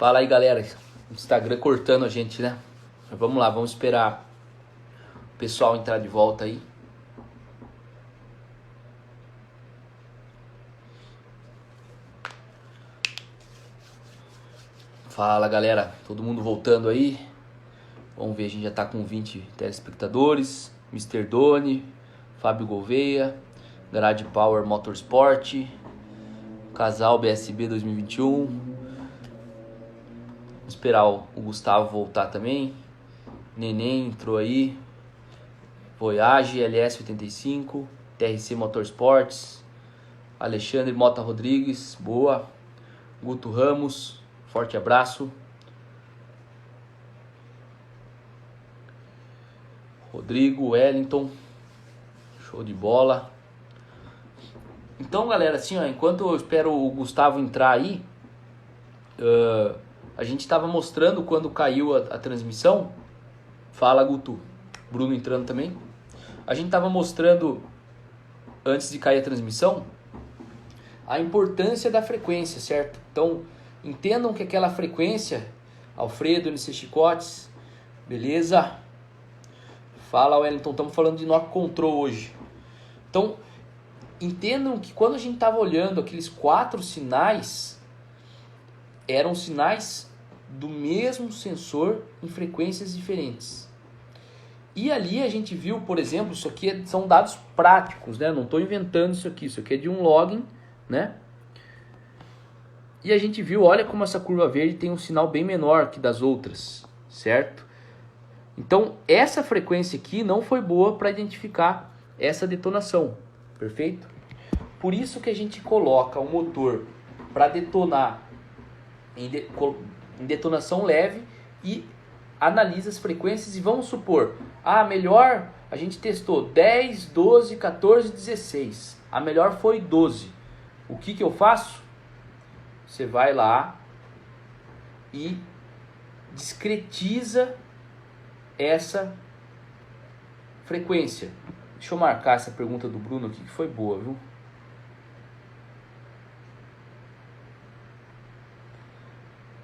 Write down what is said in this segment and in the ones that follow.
Fala aí, galera. O Instagram cortando a gente, né? Mas vamos lá, vamos esperar o pessoal entrar de volta aí. Fala, galera. Todo mundo voltando aí. Vamos ver, a gente já tá com 20 telespectadores. Mr. Doni, Fábio Gouveia, Grade Power Motorsport, Casal BSB 2021. Vamos esperar o Gustavo voltar também. Neném entrou aí. Voyage LS85, TRC Motorsports, Alexandre Mota Rodrigues, boa. Guto Ramos, forte abraço. Rodrigo Wellington, show de bola. Então, galera, assim, ó, enquanto eu espero o Gustavo entrar aí, a gente estava mostrando quando caiu a transmissão. Fala, Guto. Bruno entrando também. A gente estava mostrando, antes de cair a transmissão, a importância da frequência, certo? Então, entendam que aquela frequência, Alfredo, NC Chicotes, beleza? Fala, Wellington, estamos falando de Knock Control hoje. Então, entendam que quando a gente estava olhando aqueles 4 sinais, eram sinais do mesmo sensor em frequências diferentes. E ali a gente viu, por exemplo, isso aqui são dados práticos, né? Não estou inventando isso aqui é de um login, né? E a gente viu, olha como essa curva verde tem um sinal bem menor que das outras, certo? Então, essa frequência aqui não foi boa para identificar essa detonação, perfeito? Por isso que a gente coloca o motor para detonar em detonação leve e analisa as frequências e vamos supor, melhor, a gente testou 10, 12, 14, 16. A melhor foi 12. O que eu faço? Você vai lá e discretiza essa frequência. Deixa eu marcar essa pergunta do Bruno aqui que foi boa, viu?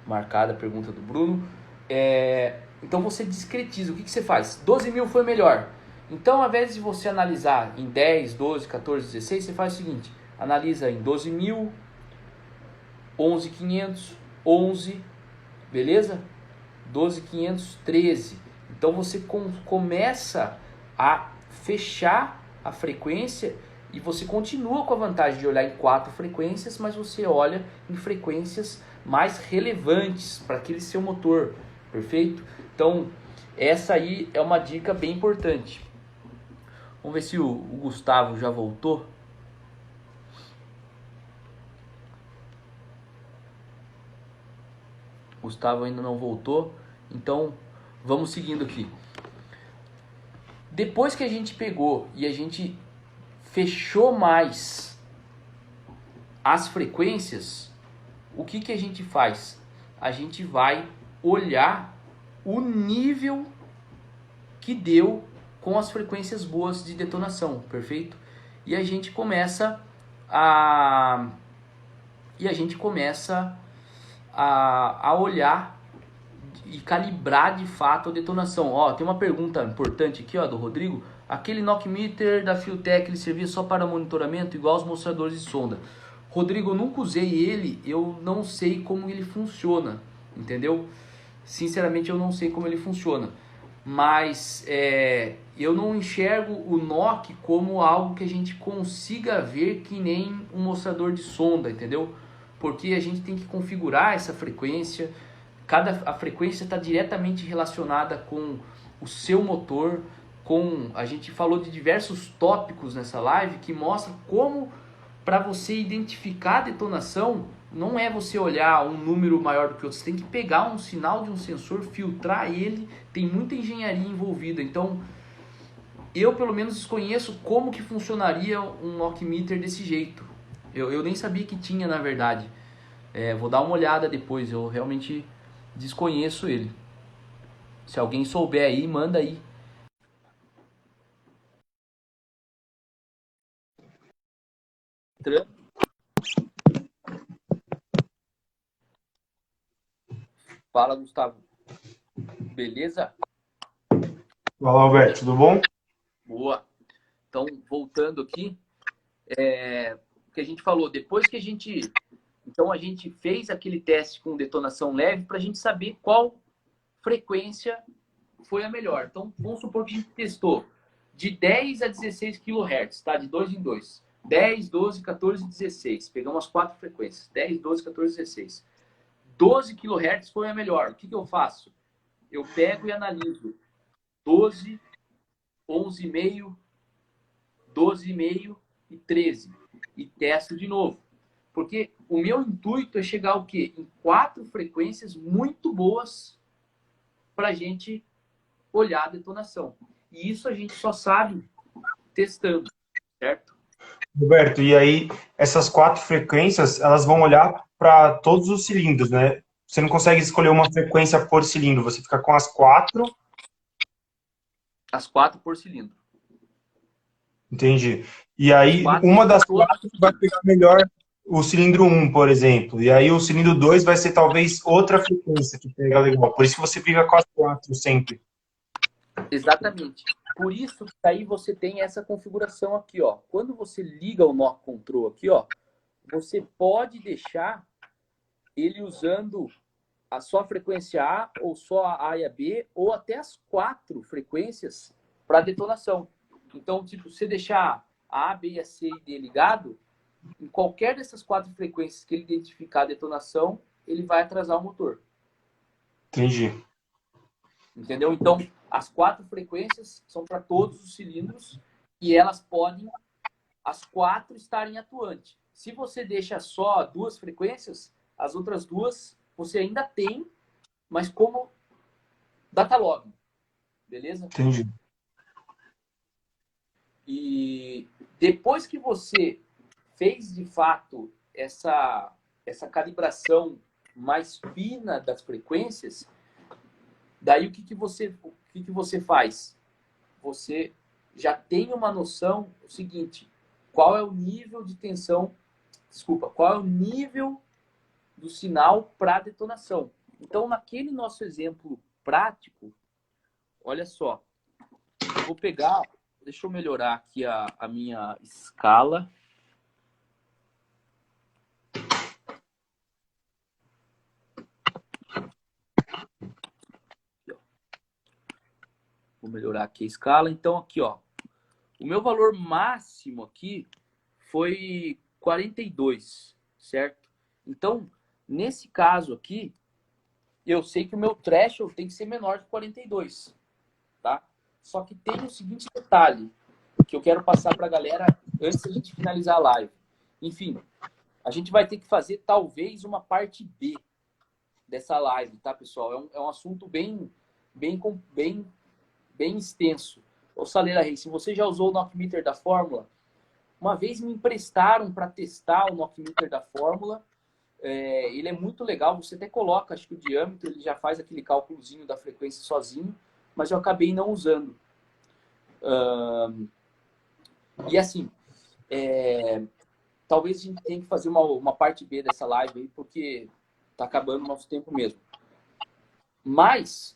Marcada a pergunta do Bruno. Então você discretiza. O que você faz? 12 mil foi melhor. Então, ao invés de você analisar em 10, 12, 14, 16, você faz o seguinte. Analisa em 12 mil, 11.500, 11, beleza? 12.500, 13. Então você começa a fechar a frequência e você continua com a vantagem de olhar em 4 frequências, mas você olha em frequências mais relevantes para aquele seu motor, perfeito? Então essa aí é uma dica bem importante. Vamos ver se o Gustavo já voltou. Gustavo ainda não voltou, então vamos seguindo aqui. Depois que a gente pegou e a gente fechou mais as frequências, o que a gente faz? A gente vai olhar o nível que deu com as frequências boas de detonação, perfeito? E a gente começa a olhar e calibrar de fato a detonação. Ó, tem uma pergunta importante aqui, ó, do Rodrigo. Aquele knockmeter da Fiotech, ele servia só para monitoramento, igual os mostradores de sonda? Rodrigo, eu nunca usei ele, eu não sei como ele funciona, entendeu? Sinceramente, eu não sei como ele funciona. Mas eu não enxergo o NOC como algo que a gente consiga ver que nem um mostrador de sonda, entendeu? Porque a gente tem que configurar essa frequência. A frequência está diretamente relacionada com o seu motor. A gente falou de diversos tópicos nessa live que mostram como, para você identificar a detonação, não é você olhar um número maior do que outro. Você tem que pegar um sinal de um sensor, filtrar ele. Tem muita engenharia envolvida. Então, eu pelo menos desconheço como que funcionaria um knockmeter desse jeito. Eu nem sabia que tinha, na verdade. Vou dar uma olhada depois. Eu realmente desconheço ele. Se alguém souber aí, manda aí. Fala, Gustavo. Beleza? Fala, Alberto, tudo bom? Boa. Então, voltando aqui, o que a gente falou, depois que a gente... Então, a gente fez aquele teste com detonação leve para a gente saber qual frequência foi a melhor. Então, vamos supor que a gente testou de 10 a 16 kHz, tá? De 2 em 2. 10, 12, 14 e 16. Pegamos as 4 frequências. 10, 12, 14 e 16. 12 kHz foi a melhor. O que eu faço? Eu pego e analiso 12, 11,5, 12,5 e 13. E testo de novo. Porque o meu intuito é chegar ao quê? Em 4 frequências muito boas para a gente olhar a detonação. E isso a gente só sabe testando, certo? Roberto, e aí essas 4 frequências, elas vão olhar para todos os cilindros, né? Você não consegue escolher uma frequência por cilindro, você fica com as 4. As 4 por cilindro. Entendi. E aí, uma Para das todos 4 os vai cilindros. pegar melhor o cilindro 1, por exemplo. E aí o cilindro 2 vai ser talvez outra frequência que pega legal. Por isso que você fica com as 4 sempre. Exatamente. Por isso que aí você tem essa configuração aqui, ó. Quando você liga o Knock Control aqui, ó, você pode deixar ele usando a só frequência A, ou só a A e a B, ou até as 4 frequências para detonação. Então, tipo, você deixar a A, B, e a C e D ligado, em qualquer dessas 4 frequências que ele identificar a detonação, ele vai atrasar o motor. Entendi. Entendeu? Então, as 4 frequências são para todos os cilindros e elas podem, as 4, estarem atuantes. Se você deixa só 2 frequências, as outras 2 você ainda tem, mas como data log. Beleza? Entendi. E depois que você fez de fato essa calibração mais fina das frequências, daí o que você faz? Você já tem uma noção do seguinte: qual é o nível de tensão, qual é o nível do sinal para detonação. Então, naquele nosso exemplo prático, olha só, eu vou pegar, deixa eu melhorar aqui a minha escala. Vou melhorar aqui a escala. Então, aqui, ó, o meu valor máximo aqui foi 42, certo? Então, nesse caso aqui, eu sei que o meu threshold tem que ser menor que 42, tá? Só que tem o seguinte detalhe que eu quero passar para a galera antes da gente finalizar a live. Enfim, a gente vai ter que fazer talvez uma parte B dessa live, tá, pessoal? É um assunto bem extenso. Ô, Saleira Reis, se você já usou o knockmeter da Fórmula, uma vez me emprestaram para testar o knockmeter da Fórmula. Ele é muito legal, você até coloca, acho que o diâmetro, ele já faz aquele cálculozinho da frequência sozinho, mas eu acabei não usando. E assim, talvez a gente tenha que fazer uma parte B dessa live aí, porque tá acabando o nosso tempo mesmo. Mas,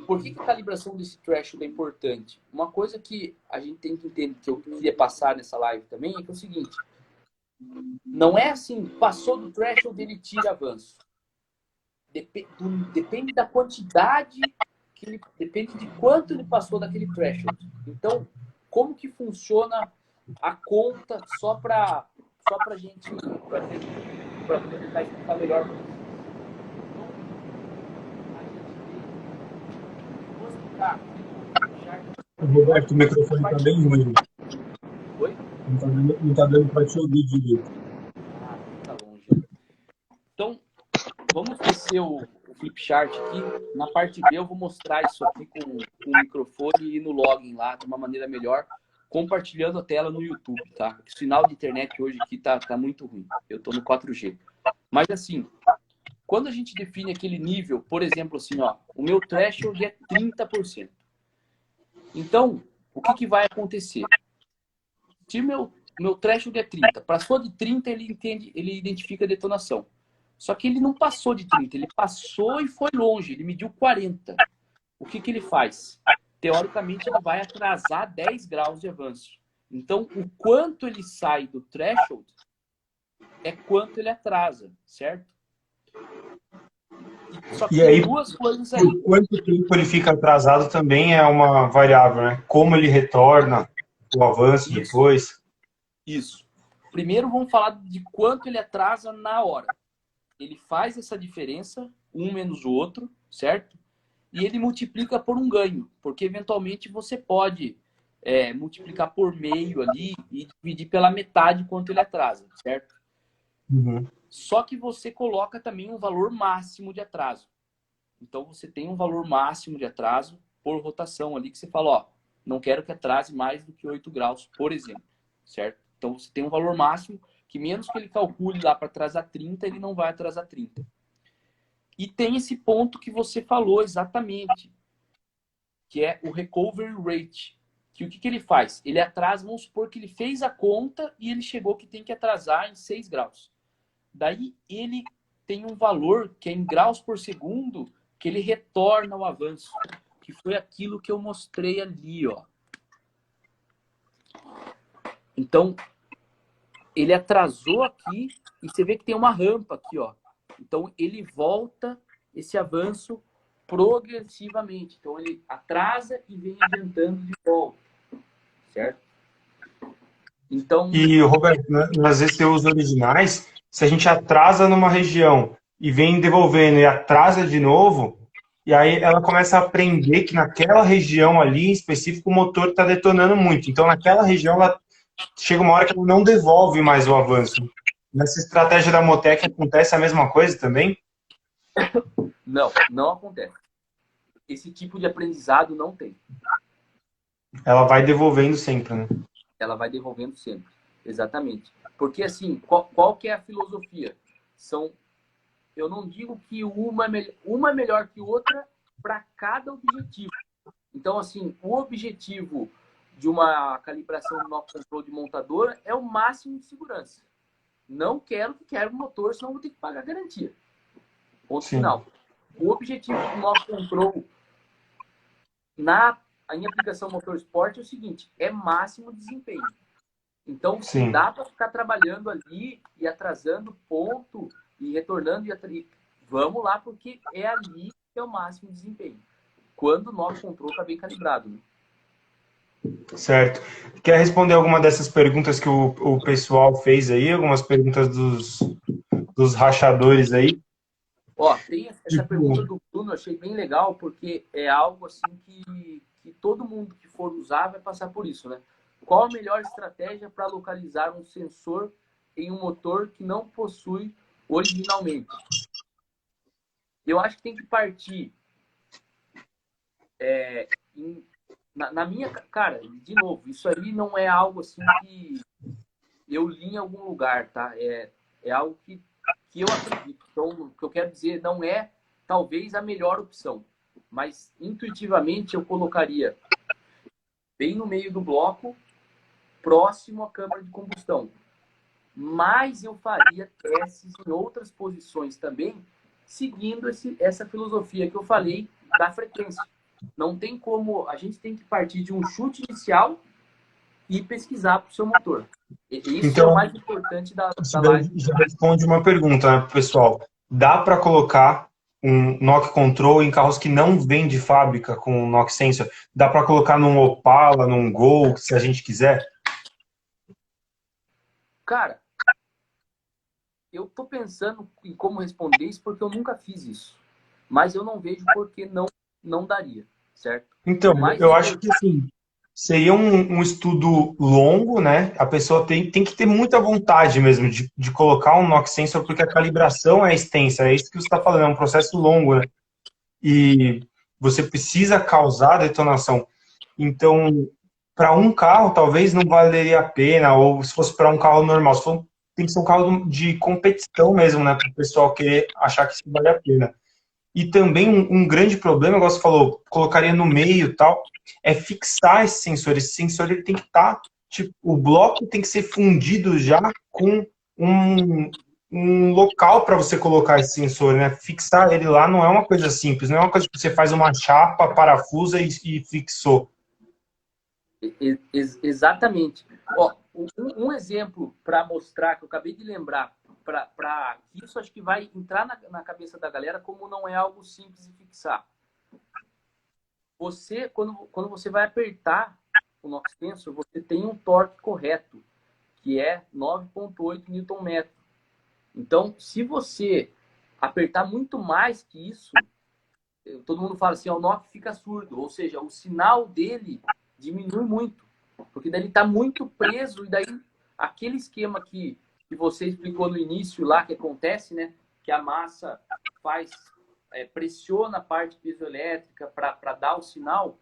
por que a calibração desse threshold é importante? Uma coisa que a gente tem que entender, que eu queria passar nessa live também, é que é o seguinte: não é assim, passou do threshold, ele tira avanço. Depende da quantidade, depende de quanto ele passou daquele threshold. Então, como que funciona a conta só para gente, para tentar explicar melhor. Roberto, o microfone está bem ruim. Oi? Não tá dando para te ouvir direito. Ah, tá longe. Então, vamos descer o flip chart aqui. Na parte B eu vou mostrar isso aqui com o microfone e no login lá de uma maneira melhor, compartilhando a tela no YouTube, tá? O sinal de internet hoje aqui tá muito ruim. Eu tô no 4G. Mas assim, quando a gente define aquele nível, por exemplo, assim, ó, o meu threshold é 30%. Então, o que vai acontecer? Se meu threshold é 30, passou de 30, ele identifica a detonação. Só que ele não passou de 30, ele passou e foi longe, ele mediu 40. O que que ele faz? Teoricamente, ele vai atrasar 10 graus de avanço. Então, o quanto ele sai do threshold é quanto ele atrasa, certo? Só que E tem aí, duas coisas aí. por quanto tempo ele fica atrasado também é uma variável, né? Como ele retorna o avanço Isso, depois. isso. Primeiro, vamos falar de quanto ele atrasa na hora. Ele faz essa diferença, um menos o outro, certo? E ele multiplica por um ganho, porque eventualmente você pode multiplicar por meio ali e dividir pela metade quanto ele atrasa, certo? Uhum. Só que você coloca também um valor máximo de atraso. Então você tem um valor máximo de atraso por rotação ali que você fala, ó, não quero que atrase mais do que 8 graus, por exemplo, certo? Então você tem um valor máximo que menos que ele calcule lá para atrasar 30, ele não vai atrasar 30. E tem esse ponto que você falou exatamente, que é o recovery rate. Que o que ele faz? Ele atrasa, vamos supor que ele fez a conta e ele chegou que tem que atrasar em 6 graus. Daí ele tem um valor que é em graus por segundo que ele retorna o avanço. Que foi aquilo que eu mostrei ali, ó. Então, ele atrasou aqui e você vê que tem uma rampa aqui, ó. Então, ele volta esse avanço progressivamente. Então, ele atrasa e vem adiantando de volta, certo? Então... E, Roberto, nas ECUs originais, se a gente atrasa numa região e vem devolvendo e atrasa de novo, e aí ela começa a aprender que naquela região ali, em específico, o motor está detonando muito. Então, naquela região, ela chega uma hora que ela não devolve mais o avanço. Nessa estratégia da Motec acontece a mesma coisa também? Não, não acontece. Esse tipo de aprendizado não tem. Ela vai devolvendo sempre, né? Ela vai devolvendo sempre. Exatamente. Porque, assim, qual que é a filosofia? Eu não digo que uma é melhor que outra para cada objetivo. Então, assim, o objetivo de uma calibração do knock control de montadora é o máximo de segurança. Não quero que quebre o motor, senão vou ter que pagar garantia. Ponto final. O objetivo do knock control em aplicação motorsport é o seguinte, é máximo desempenho. Então, se dá para ficar trabalhando ali e atrasando ponto e retornando, vamos lá, porque é ali que é o máximo desempenho. Quando o knock control está bem calibrado. Né? Certo. Quer responder alguma dessas perguntas que o pessoal fez aí? Algumas perguntas dos rachadores aí? Ó, tem essa pergunta do Bruno, eu achei bem legal, porque é algo assim que todo mundo que for usar vai passar por isso, né? Qual a melhor estratégia para localizar um sensor em um motor que não possui originalmente? Eu acho que tem que partir na minha... Cara, de novo, isso aí não é algo assim que eu li em algum lugar, tá? É algo que eu acredito. Então, o que eu quero dizer não é, talvez, a melhor opção. Mas, intuitivamente, eu colocaria bem no meio do bloco, próximo à câmara de combustão. Mas eu faria testes em outras posições também, seguindo essa filosofia que eu falei da frequência. Não tem como... A gente tem que partir de um chute inicial e pesquisar para o seu motor. Isso então, é o mais importante da live. Já responde uma pergunta, né, pessoal. Dá para colocar um knock control em carros que não vêm de fábrica com knock sensor? Dá para colocar num Opala, num Gol, se a gente quiser? Cara, eu tô pensando em como responder isso porque eu nunca fiz isso. Mas eu não vejo porque não daria, certo? Então, eu acho que assim, seria um estudo longo, né? A pessoa tem que ter muita vontade mesmo de colocar um knock sensor, porque a calibração é extensa, é isso que você está falando, é um processo longo, né? E você precisa causar detonação. Então, para um carro, talvez não valeria a pena, ou se fosse para um carro normal, tem que ser um carro de competição mesmo, né? Para o pessoal querer achar que isso vale a pena. E também um grande problema, igual você falou, colocaria no meio e tal, é fixar esse sensor. Esse sensor ele tem que estar, tipo, o bloco tem que ser fundido já com um local para você colocar esse sensor, né? Fixar ele lá não é uma coisa simples, não é uma coisa que você faz uma chapa, parafusa e fixou. Exatamente. Ó, um exemplo para mostrar, que eu acabei de lembrar, para isso acho que vai entrar na cabeça da galera como não é algo simples de fixar. Você, quando você vai apertar o Nox Tensor, você tem um torque correto, que é 9,8 Nm. Então, se você apertar muito mais que isso, todo mundo fala assim, o Nox fica surdo, ou seja, o sinal dele diminui muito, porque daí ele está muito preso, e daí aquele esquema que você explicou no início lá, que acontece, né, que a massa faz, pressiona a parte piezoelétrica para dar o sinal,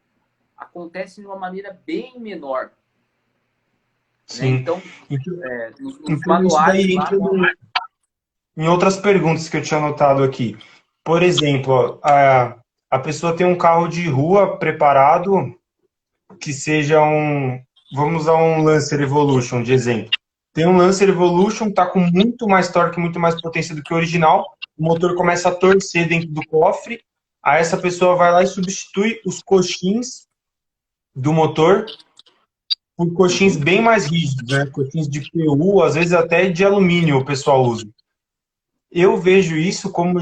acontece de uma maneira bem menor. Né? Sim. Então, Então, nos então isso daí manuais lá, entra em outras perguntas que eu tinha anotado aqui. Por exemplo, ó, a pessoa tem um carro de rua preparado que seja um, vamos usar um Lancer Evolution de exemplo. Tem um Lancer Evolution, tá com muito mais torque, muito mais potência do que o original, o motor começa a torcer dentro do cofre, aí essa pessoa vai lá e substitui os coxins do motor por coxins bem mais rígidos, né? Coxins de PU, às vezes até de alumínio o pessoal usa. Eu vejo isso como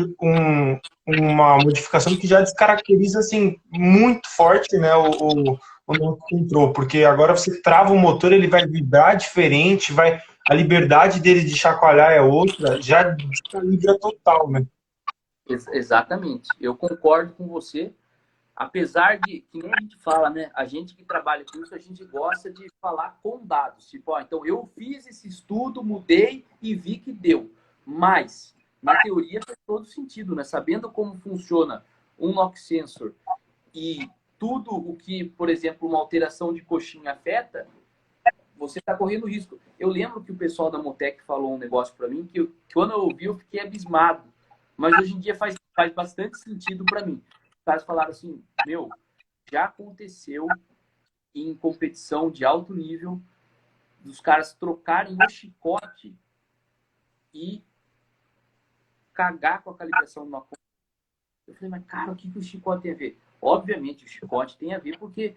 uma modificação que já descaracteriza assim muito forte, né, o nosso control, porque agora você trava o motor, ele vai vibrar diferente, vai a liberdade dele de chacoalhar é outra, já descalibra total, né? exatamente. Eu concordo com você. Apesar de, que nem a gente fala, né? A gente que trabalha com isso, a gente gosta de falar com dados. Tipo, ó, então eu fiz esse estudo, mudei e vi que deu. Mas, na teoria, faz todo sentido, né? Sabendo como funciona um Nox Sensor e tudo o que, por exemplo, uma alteração de coxinha afeta, você está correndo risco. Eu lembro que o pessoal da Motec falou um negócio para mim que quando eu ouvi, eu fiquei abismado. Mas hoje em dia faz bastante sentido para mim. Os caras falaram assim, meu, já aconteceu em competição de alto nível dos caras trocarem o chicote e cagar com a calibração de uma coisa. Eu falei, mas cara, o que o chicote tem a ver? Obviamente, o chicote tem a ver porque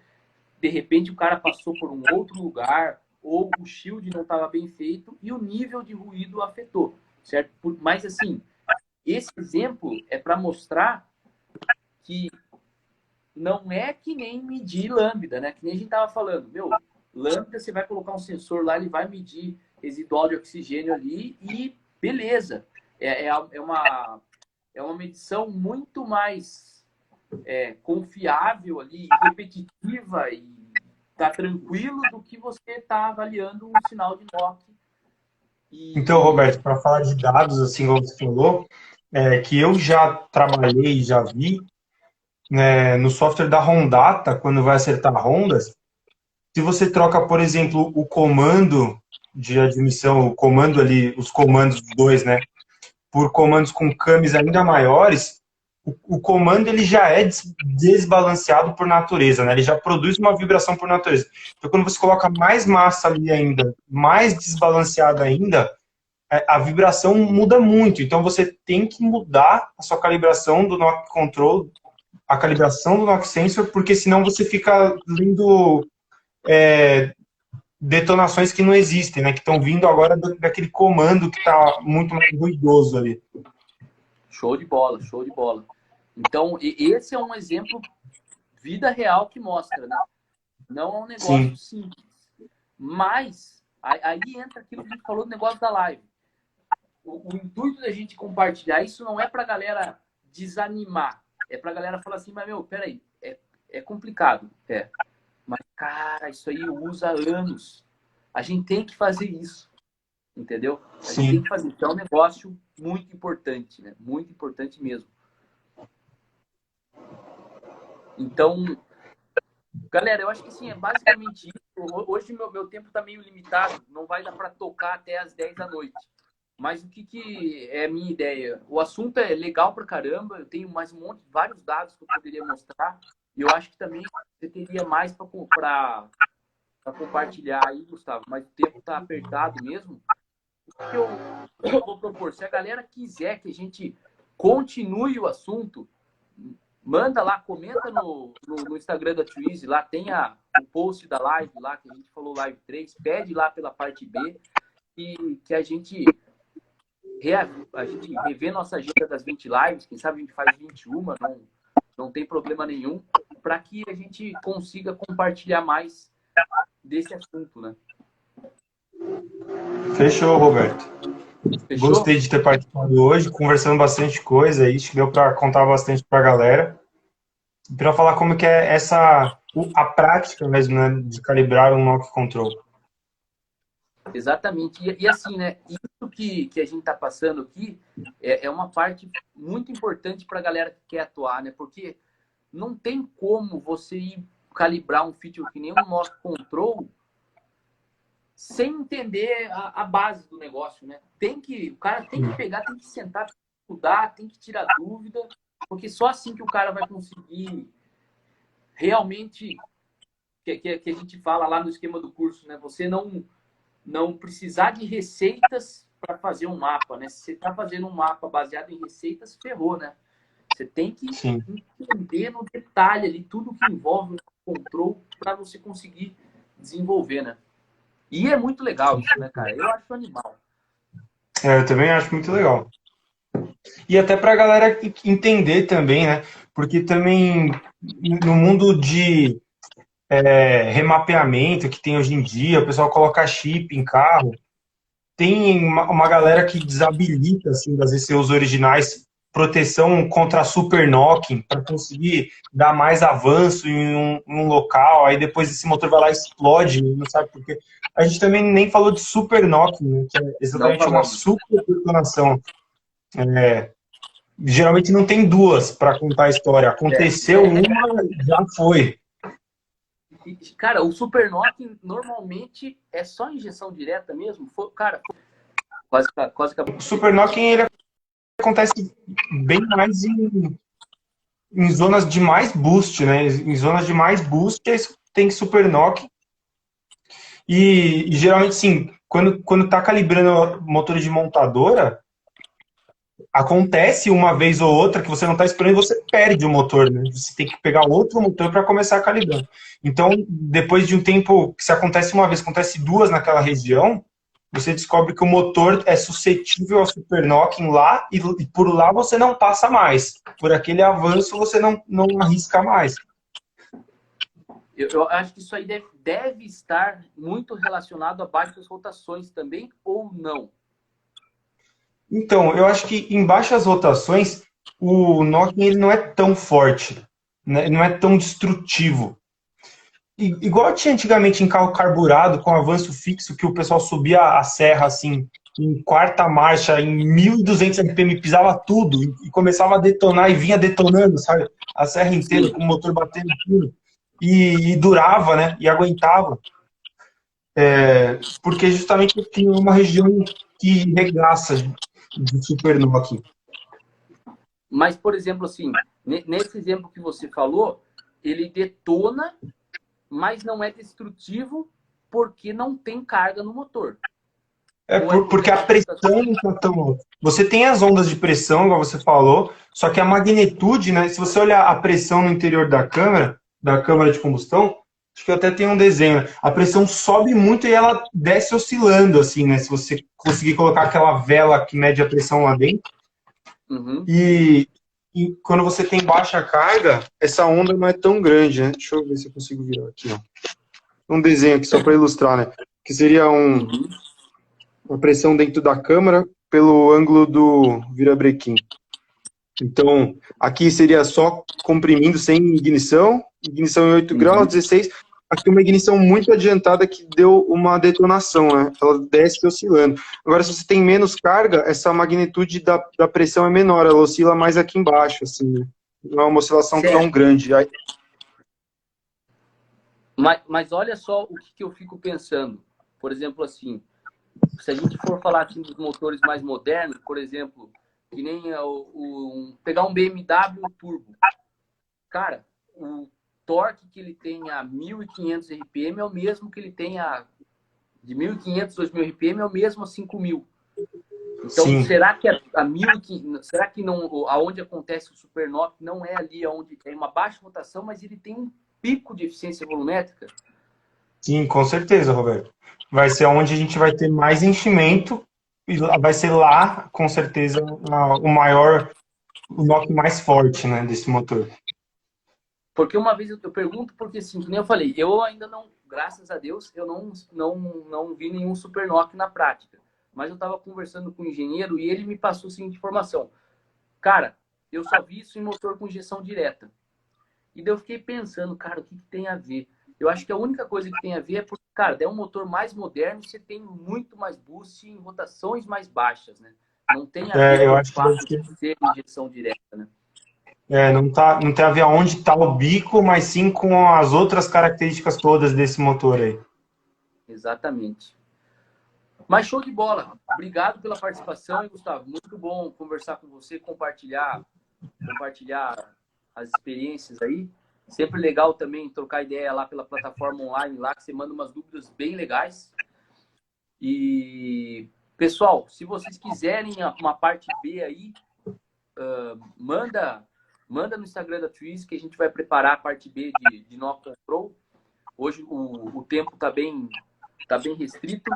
de repente o cara passou por um outro lugar ou o shield não estava bem feito e o nível de ruído afetou, certo? Mas assim, esse exemplo é para mostrar que não é que nem medir lambda, né? Que nem a gente estava falando, meu, lambda você vai colocar um sensor lá, ele vai medir residual de oxigênio ali e beleza. É uma medição muito mais confiável ali, repetitiva e tá tranquilo do que você tá avaliando um sinal de NOC. Então, E Roberto, para falar de dados, assim como você falou, que eu já trabalhei, já vi, né, no software da Rondata, quando vai acertar rondas, se você troca, por exemplo, o comando de admissão, o comando ali, os comandos dois, né, por comandos com camis ainda maiores, o comando ele já é desbalanceado por natureza, né? Ele já produz uma vibração por natureza. Então, quando você coloca mais massa ali ainda, mais desbalanceada ainda, a vibração muda muito. Então, você tem que mudar a sua calibração do Knock Control, a calibração do Knock Sensor, porque senão você fica lendo detonações que não existem, né? Que estão vindo agora daquele comando que está muito mais ruidoso ali. show de bola, show de bola. Então, esse é um exemplo vida real que mostra, né? Não é um negócio Sim. simples. Mas, aí entra aquilo que a gente falou do negócio da live. O intuito da gente compartilhar isso não é pra galera desanimar. É pra galera falar assim, mas meu, peraí, é complicado. Mas, cara, isso aí usa anos. A gente tem que fazer isso, entendeu? A gente tem Sim. que fazer. Então é um negócio muito importante, né? Muito importante mesmo. Então, galera, eu acho que sim, é basicamente isso. Hoje meu tempo está meio limitado, não vai dar para tocar até as 10 da noite. Mas o que é a minha ideia? O assunto é legal pra caramba, eu tenho mais um monte, vários dados que eu poderia mostrar, e eu acho que também você teria mais para compartilhar aí, Gustavo, mas o tempo está apertado mesmo. que eu vou propor? Se a galera quiser que a gente continue o assunto, manda lá, comenta no Instagram da Twizy, lá tem o post da live lá, que a gente falou live 3, pede lá pela parte B, e que a gente rever nossa agenda das 20 lives, quem sabe a gente faz 21, não tem problema nenhum, para que a gente consiga compartilhar mais desse assunto, né? Fechou, Roberto. Fechou? Gostei de ter participado hoje, conversando bastante coisa aí, acho que deu para contar bastante para a galera. Para falar como que é a prática mesmo, né, de calibrar um knock control. Exatamente. E assim, né? Isso que a gente está passando aqui é uma parte muito importante para a galera que quer atuar, né? Porque não tem como você ir calibrar um feature que nem um knock control sem entender a base do negócio, né? O cara tem que pegar, tem que sentar, tem que estudar, tem que tirar dúvida, porque só assim que o cara vai conseguir realmente que a gente fala lá no esquema do curso, né? Você não precisar de receitas para fazer um mapa, né? Se você está fazendo um mapa baseado em receitas, ferrou, né? Você tem que Sim. entender no detalhe ali tudo que envolve o control para você conseguir desenvolver, né? E é muito legal isso, né, cara? Eu acho animal. Eu também acho muito legal. E até para a galera entender também, né? Porque também no mundo de remapeamento que tem hoje em dia, o pessoal coloca chip em carro, tem uma galera que desabilita, assim, das ECUs originais, proteção contra super knocking, para conseguir dar mais avanço em um local, aí depois esse motor vai lá e explode, não sabe por quê. A gente também nem falou de super knocking, né, que é Não exatamente uma falamos. super detonação. Geralmente não tem duas para contar a história. Aconteceu uma, já foi. Cara, o super knocking normalmente é só injeção direta mesmo. Cara, quase acabou. O super knocking ele acontece bem mais em zonas de mais boost, né? Em zonas de mais boost tem super knock. E geralmente, sim, quando tá calibrando motor de montadora, acontece uma vez ou outra que você não está esperando e você perde o motor, né? Você tem que pegar outro motor para começar a calibrar. Então, depois de um tempo, se acontece uma vez, acontece duas naquela região, você descobre que o motor é suscetível ao superknocking lá e por lá você não passa mais. Por aquele avanço você não arrisca mais. Eu acho que isso aí deve estar muito relacionado a baixas rotações também, ou não? Então, eu acho que em baixas rotações, o knocking ele não é tão forte, né? Não é tão destrutivo. Igual tinha antigamente em carro carburado, com avanço fixo, que o pessoal subia a serra assim, em quarta marcha, em 1.200 RPM, pisava tudo e começava a detonar e vinha detonando, sabe? A serra inteira Sim. com o motor batendo tudo. E durava, né? E aguentava. Porque justamente tinha uma região que regaça de supernova aqui. Mas, por exemplo, assim, nesse exemplo que você falou, ele detona, mas não é destrutivo porque não tem carga no motor. Ou é porque Porque a pressão não está tão alta. Você tem as ondas de pressão, igual você falou, só que a magnitude, né? Se você olhar a pressão no interior da câmara de combustão, acho que eu até tenho um desenho, né? A pressão sobe muito e ela desce oscilando, assim, né? Se você conseguir colocar aquela vela que mede a pressão lá dentro. Uhum. E quando você tem baixa carga, essa onda não é tão grande, né? Deixa eu ver se eu consigo virar aqui, ó. Um desenho aqui só para ilustrar, né? Que seria Uhum. uma pressão dentro da câmara pelo ângulo do virabrequim. Então, aqui seria só comprimindo sem ignição em 8 graus, 16. Aqui uma ignição muito adiantada que deu uma detonação, né? Ela desce oscilando. Agora, se você tem menos carga, essa magnitude da pressão é menor, ela oscila mais aqui embaixo, assim, né? Não é uma oscilação tão Certo. grande. Aí, Mas olha só o que eu fico pensando. Por exemplo, assim, se a gente for falar assim, dos motores mais modernos, por exemplo, que nem pegar um BMW Turbo. Cara, o torque que ele tem a 1.500 RPM é o mesmo que ele tem de 1.500, 2.000 RPM é o mesmo a 5.000. Então, Sim, será que será que não, aonde acontece o supernoc não é ali onde tem uma baixa rotação, mas ele tem um pico de eficiência volumétrica? sim, com certeza, Roberto. Vai ser onde a gente vai ter mais enchimento e vai ser lá, com certeza, o maior, o knock mais forte, né, desse motor. Porque uma vez eu pergunto, porque assim, que nem eu falei, eu ainda não, graças a Deus, eu não vi nenhum supernoc na prática. Mas eu estava conversando com o engenheiro e ele me passou a seguinte informação. Cara, eu só vi isso em motor com injeção direta. E daí eu fiquei pensando, cara, o que, que tem a ver? Eu acho que a única coisa que tem a ver é porque, cara, é um motor mais moderno, você tem muito mais boost em rotações mais baixas, né? Não tem a ver Eu com o acho que deve fato de ser, ser injeção direta, né? não tá, não tem a ver aonde está o bico, mas sim com as outras características todas desse motor aí. Exatamente. Mas show de bola. Obrigado pela participação, hein, Gustavo? Muito bom conversar com você, compartilhar as experiências aí. Sempre legal também trocar ideia lá pela plataforma online, lá que você manda umas dúvidas bem legais. E, pessoal, se vocês quiserem uma parte B aí, manda no Instagram da Twiz que a gente vai preparar a parte B de Knock Control. Hoje o tempo tá bem restrito.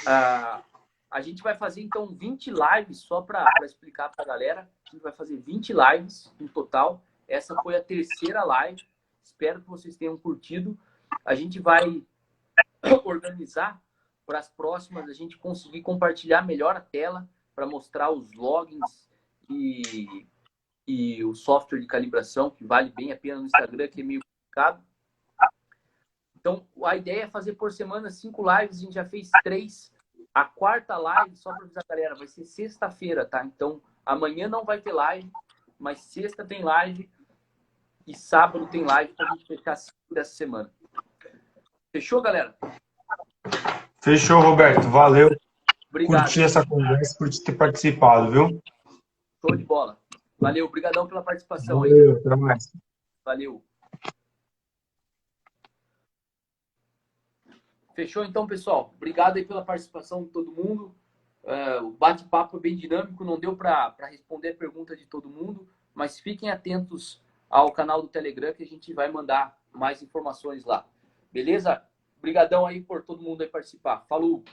A gente vai fazer, então, 20 lives só para explicar para a galera. A gente vai fazer 20 lives no total. Essa foi a terceira live. Espero que vocês tenham curtido. A gente vai organizar para as próximas, a gente conseguir compartilhar melhor a tela para mostrar os logins e o software de calibração, que vale bem a pena no Instagram, que é meio complicado. Então, a ideia é fazer por semana 5 lives. A gente já fez 3. A quarta live, só para avisar a galera, vai ser sexta-feira, tá? Então, amanhã não vai ter live, mas sexta tem live e sábado tem live para a gente fechar 5 dessa semana. Fechou, galera? Fechou, Roberto. Valeu. Obrigado, Curti hein? essa conversa, por ter participado, viu? Show de bola. Valeu, obrigadão pela participação aí. Valeu, até mais. Valeu. Fechou então, pessoal? Obrigado aí pela participação de todo mundo. O bate-papo é bem dinâmico, não deu para responder a pergunta de todo mundo, mas fiquem atentos ao canal do Telegram que a gente vai mandar mais informações lá. Beleza? Obrigadão aí por todo mundo aí participar. Falou!